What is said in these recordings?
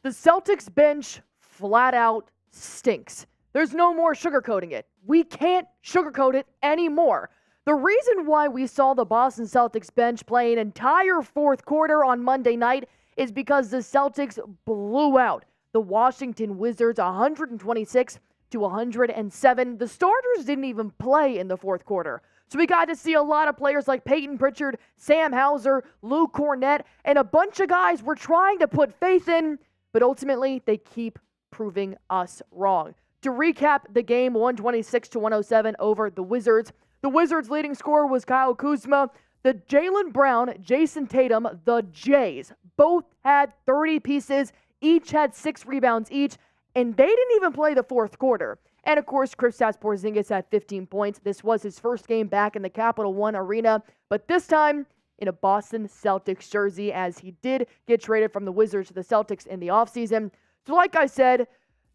The Celtics bench flat out stinks. There's no more sugarcoating it. We can't sugarcoat it anymore. The reason why we saw the Boston Celtics bench play an entire fourth quarter on Monday night is because the Celtics blew out the Washington Wizards 126-107. The starters didn't even play in the fourth quarter. So we got to see a lot of players like Payton Pritchard, Sam Hauser, Kornet, and a bunch of guys we're trying to put faith in, but ultimately they keep proving us wrong. To recap the game, 126-107 over the Wizards. The Wizards' leading scorer was Kyle Kuzma. The Jaylen Brown, Jayson Tatum, the Jays, both had 30 pieces, each had 6 rebounds each, and they didn't even play the fourth quarter. And of course, Kristaps Porzingis had 15 points. This was his first game back in the Capital One Arena, but this time in a Boston Celtics jersey, as he did get traded from the Wizards to the Celtics in the offseason. So like I said,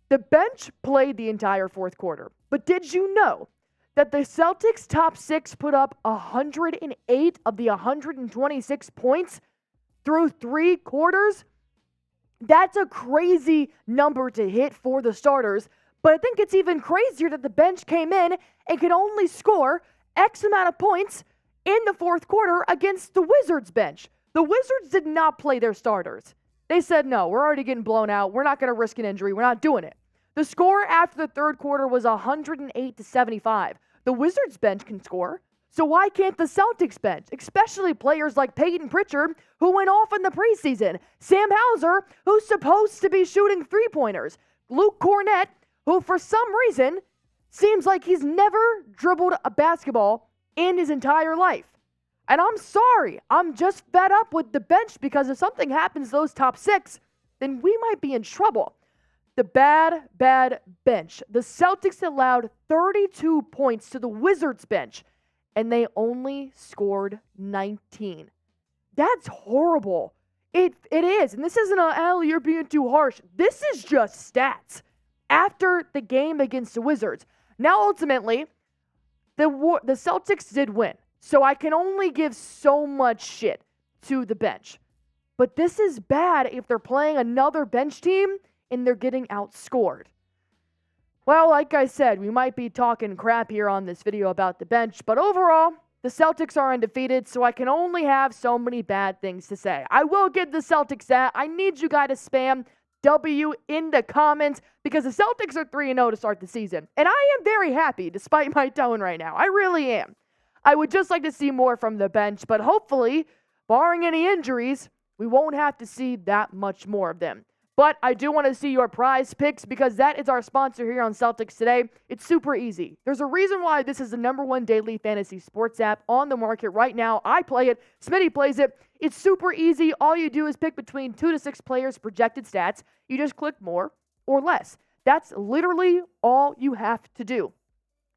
the bench played the entire fourth quarter. But did you know that the Celtics top 6 put up 108 of the 126 points through 3 quarters? That's a crazy number to hit for the starters, but I think it's even crazier that the bench came in and could only score X amount of points in the fourth quarter against the Wizards bench. The Wizards did not play their starters. They said, no, we're already getting blown out. We're not going to risk an injury. We're not doing it. The score after the third quarter was 108-75. The Wizards bench can score, so why can't the Celtics bench? Especially players like Payton Pritchard, who went off in the preseason. Sam Hauser, who's supposed to be shooting three-pointers. Kornet, who for some reason seems like he's never dribbled a basketball in his entire life. And I'm sorry, I'm just fed up with the bench because if something happens to those top 6, then we might be in trouble. The bad bench. The Celtics allowed 32 points to the Wizards bench, and they only scored 19. That's horrible. It is. And this isn't Allie, you're being too harsh. This is just stats. After the game against the Wizards. Now, ultimately, the Celtics did win. So I can only give so much shit to the bench. But this is bad if they're playing another bench team and they're getting outscored. Well, like I said, we might be talking crap here on this video about the bench, but overall, the Celtics are undefeated, so I can only have so many bad things to say. I will give the Celtics that. I need you guys to spam W in the comments because the Celtics are 3-0 to start the season. And I am very happy despite my tone right now. I really am. I would just like to see more from the bench, but hopefully, barring any injuries, we won't have to see that much more of them. But I do want to see your prize picks because that is our sponsor here on Celtics Today. It's super easy. There's a reason why this is the #1 daily fantasy sports app on the market right now. I play it. Smitty plays it. It's super easy. All you do is pick between 2 to 6 players' projected stats. You just click more or less. That's literally all you have to do.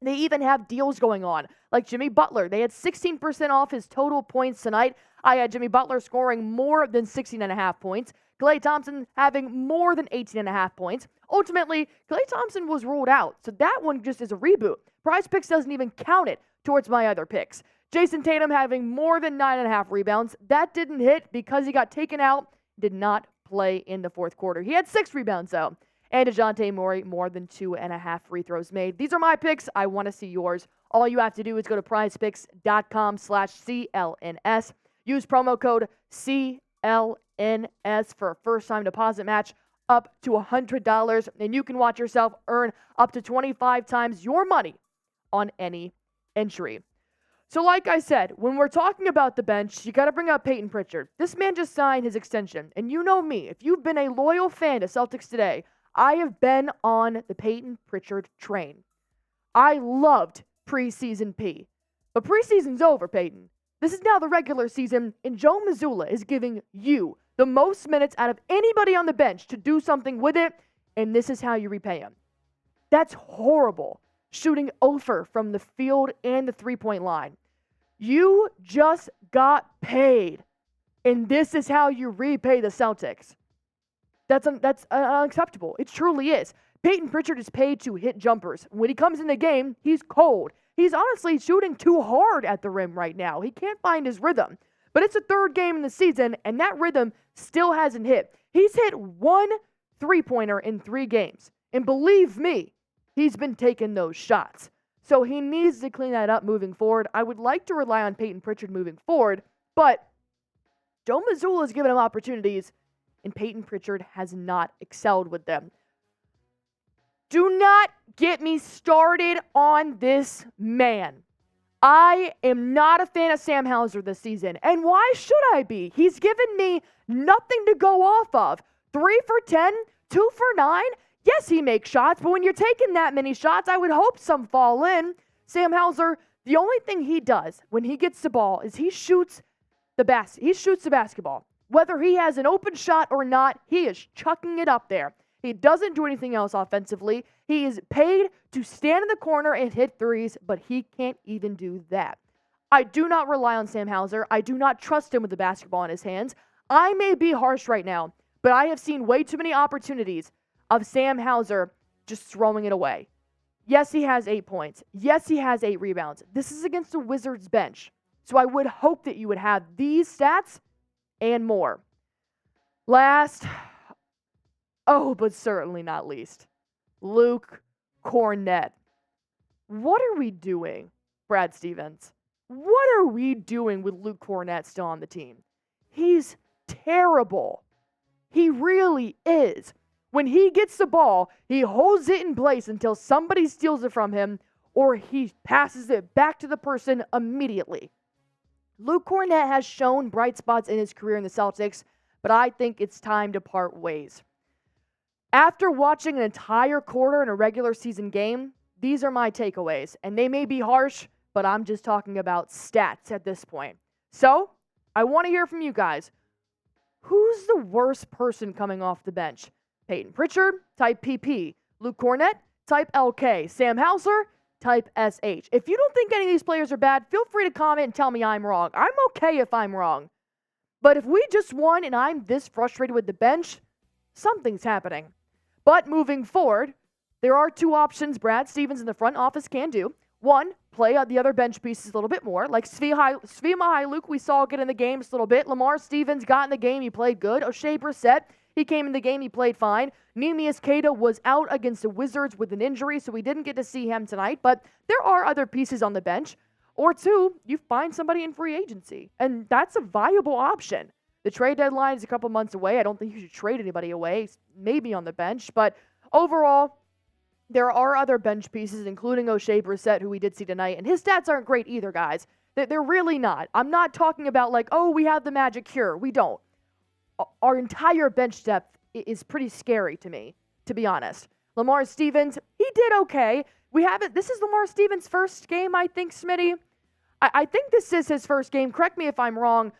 They even have deals going on, like Jimmy Butler. They had 16% off his total points tonight. I had Jimmy Butler scoring more than 16.5 points. Klay Thompson having more than 18.5 points. Ultimately, Klay Thompson was ruled out, so that one just is a reboot. Prize Picks doesn't even count it towards my other picks. Jayson Tatum having more than 9.5 rebounds. That didn't hit because he got taken out, did not play in the fourth quarter. He had 6 rebounds, though. And DeJounte Murray, more than 2.5 free throws made. These are my picks. I want to see yours. All you have to do is go to prizepicks.com/CLNS. Use promo code CLNS for a first-time deposit match up to $100. And you can watch yourself earn up to 25 times your money on any entry. So like I said, when we're talking about the bench, you got to bring up Payton Pritchard. This man just signed his extension. And you know me. If you've been a loyal fan to Celtics Today, I have been on the Payton Pritchard train. I loved preseason P. But preseason's over, Payton. This is now the regular season, and Joe Mazzulla is giving you the most minutes out of anybody on the bench to do something with it, and this is how you repay him. That's horrible. Shooting over from the field and the three-point line. You just got paid, and this is how you repay the Celtics. That's unacceptable. It truly is. Payton Pritchard is paid to hit jumpers. When he comes in the game, he's cold. He's honestly shooting too hard at the rim right now. He can't find his rhythm. But it's the third game in the season, and that rhythm still hasn't hit. He's hit 1 three-pointer in 3 games. And believe me, he's been taking those shots. So he needs to clean that up moving forward. I would like to rely on Payton Pritchard moving forward, but Joe Mazzulla has given him opportunities, and Payton Pritchard has not excelled with them. Do not get me started on this man. I am not a fan of Sam Hauser this season, and why should I be? He's given me nothing to go off of. 3 for 10, 2 for 9. Yes, he makes shots, but when you're taking that many shots, I would hope some fall in. Sam Hauser, the only thing he does when he gets the ball is he shoots the basketball. Whether he has an open shot or not, he is chucking it up there. He doesn't do anything else offensively. He is paid to stand in the corner and hit threes, but he can't even do that. I do not rely on Sam Hauser. I do not trust him with the basketball in his hands. I may be harsh right now, but I have seen way too many opportunities of Sam Hauser just throwing it away. Yes, he has 8 points. Yes, he has 8 rebounds. This is against the Wizards bench. So I would hope that you would have these stats and more. Last, but certainly not least, Luke Kornet. What are we doing, Brad Stevens? What are we doing with Luke Kornet still on the team? He's terrible. He really is. When he gets the ball, he holds it in place until somebody steals it from him, or he passes it back to the person immediately. Luke Kornet has shown bright spots in his career in the Celtics, but I think it's time to part ways. After watching an entire quarter in a regular season game, these are my takeaways, and they may be harsh, but I'm just talking about stats at this point. So, I want to hear from you guys. Who's the worst person coming off the bench? Payton Pritchard, type PP. Luke Kornet, type LK. Sam Hauser, type SH. If you don't think any of these players are bad, feel free to comment and tell me I'm wrong. I'm okay if I'm wrong. But if we just won and I'm this frustrated with the bench, something's happening. But moving forward, there are 2 options Brad Stevens in the front office can do. 1, play the other bench pieces a little bit more. Like Svi Mykhailiuk, we saw get in the game just a little bit. Lamar Stevens got in the game, he played good. Oshae Brissett, he came in the game, he played fine. Neemias Queta was out against the Wizards with an injury, so we didn't get to see him tonight. But there are other pieces on the bench. Or 2, you find somebody in free agency, and that's a viable option. The trade deadline is a couple months away. I don't think you should trade anybody away, maybe on the bench. But overall, there are other bench pieces, including Oshae Brissett, who we did see tonight. And his stats aren't great either, guys. They're really not. I'm not talking about like, we have the magic cure. We don't. Our entire bench depth is pretty scary to me, to be honest. Lamar Stevens, he did okay. This is Lamar Stevens' first game, I think, Smitty. I think this is his first game. Correct me if I'm wrong.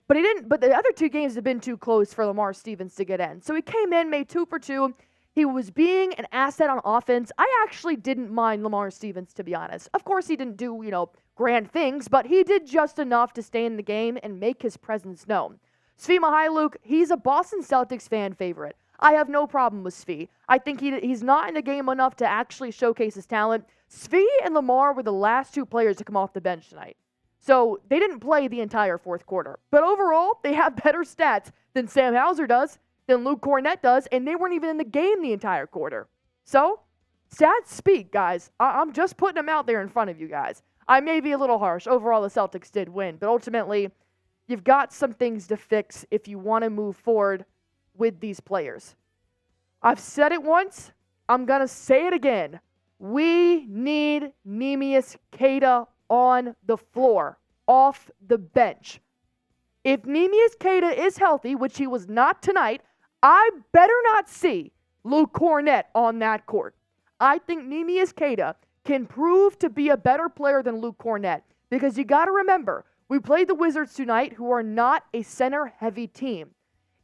But the other 2 games have been too close for Lamar Stevens to get in. So he came in, made 2 for 2. He was being an asset on offense. I actually didn't mind Lamar Stevens, to be honest. Of course, he didn't do, grand things, but he did just enough to stay in the game and make his presence known. Svi Mykhailiuk, he's a Boston Celtics fan favorite. I have no problem with Svi. I think he's not in the game enough to actually showcase his talent. Svi and Lamar were the last 2 players to come off the bench tonight. So they didn't play the entire fourth quarter. But overall, they have better stats than Sam Hauser does, than Luke Kornet does, and they weren't even in the game the entire quarter. So, stats speak, guys. I'm just putting them out there in front of you guys. I may be a little harsh. Overall, the Celtics did win. But ultimately, you've got some things to fix if you want to move forward with these players. I've said it once. I'm going to say it again. We need Neemias Queta on the floor, off the bench. If Neemias Queta is healthy, which he was not tonight, I better not see Luke Kornet on that court. I think Neemias Queta can prove to be a better player than Luke Kornet, because you got to remember, we played the Wizards tonight, who are not a center-heavy team.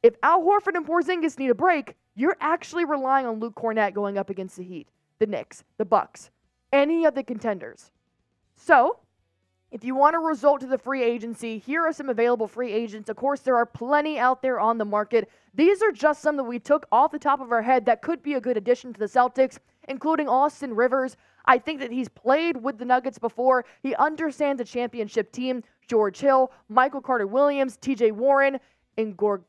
If Al Horford and Porzingis need a break, you're actually relying on Luke Kornet going up against the Heat, the Knicks, the Bucks, any of the contenders. So, if you want a result to the free agency, here are some available free agents. Of course, there are plenty out there on the market. These are just some that we took off the top of our head that could be a good addition to the Celtics, including Austin Rivers. I think that he's played with the Nuggets before. He understands a championship team. George Hill, Michael Carter-Williams, TJ Warren, and Gorgie.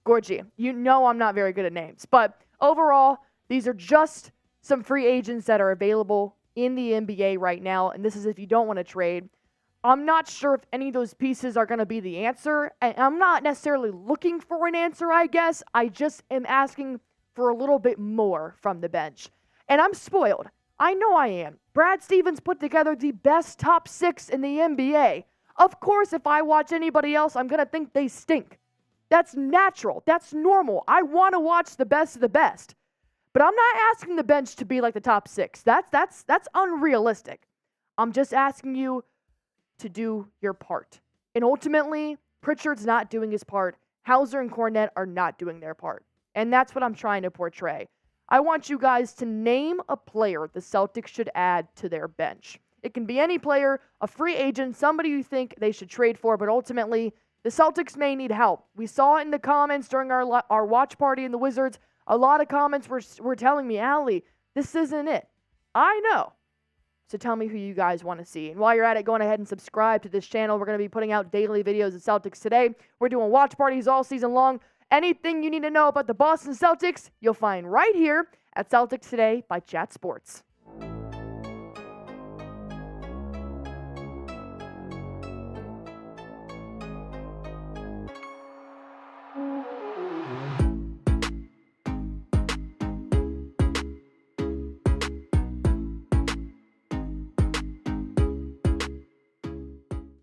Gorgie, you know I'm not very good at names. But overall, these are just some free agents that are available in the NBA right now. And this is if you don't want to trade. I'm not sure if any of those pieces are going to be the answer. And I'm not necessarily looking for an answer, I guess. I just am asking for a little bit more from the bench. And I'm spoiled. I know I am. Brad Stevens put together the best top 6 in the NBA. Of course, if I watch anybody else, I'm going to think they stink. That's natural. That's normal. I want to watch the best of the best. But I'm not asking the bench to be like the top 6. That's unrealistic. I'm just asking you to do your part. And ultimately, Pritchard's not doing his part. Hauser and Kornet are not doing their part. And that's what I'm trying to portray. I want you guys to name a player the Celtics should add to their bench. It can be any player, a free agent, somebody you think they should trade for, but ultimately, the Celtics may need help. We saw it in the comments during our watch party in the Wizards. A lot of comments were telling me, Allie, this isn't it. I know. So tell me who you guys want to see. And while you're at it, go on ahead and subscribe to this channel. We're going to be putting out daily videos of Celtics Today. We're doing watch parties all season long. Anything you need to know about the Boston Celtics, you'll find right here at Celtics Today by Chat Sports.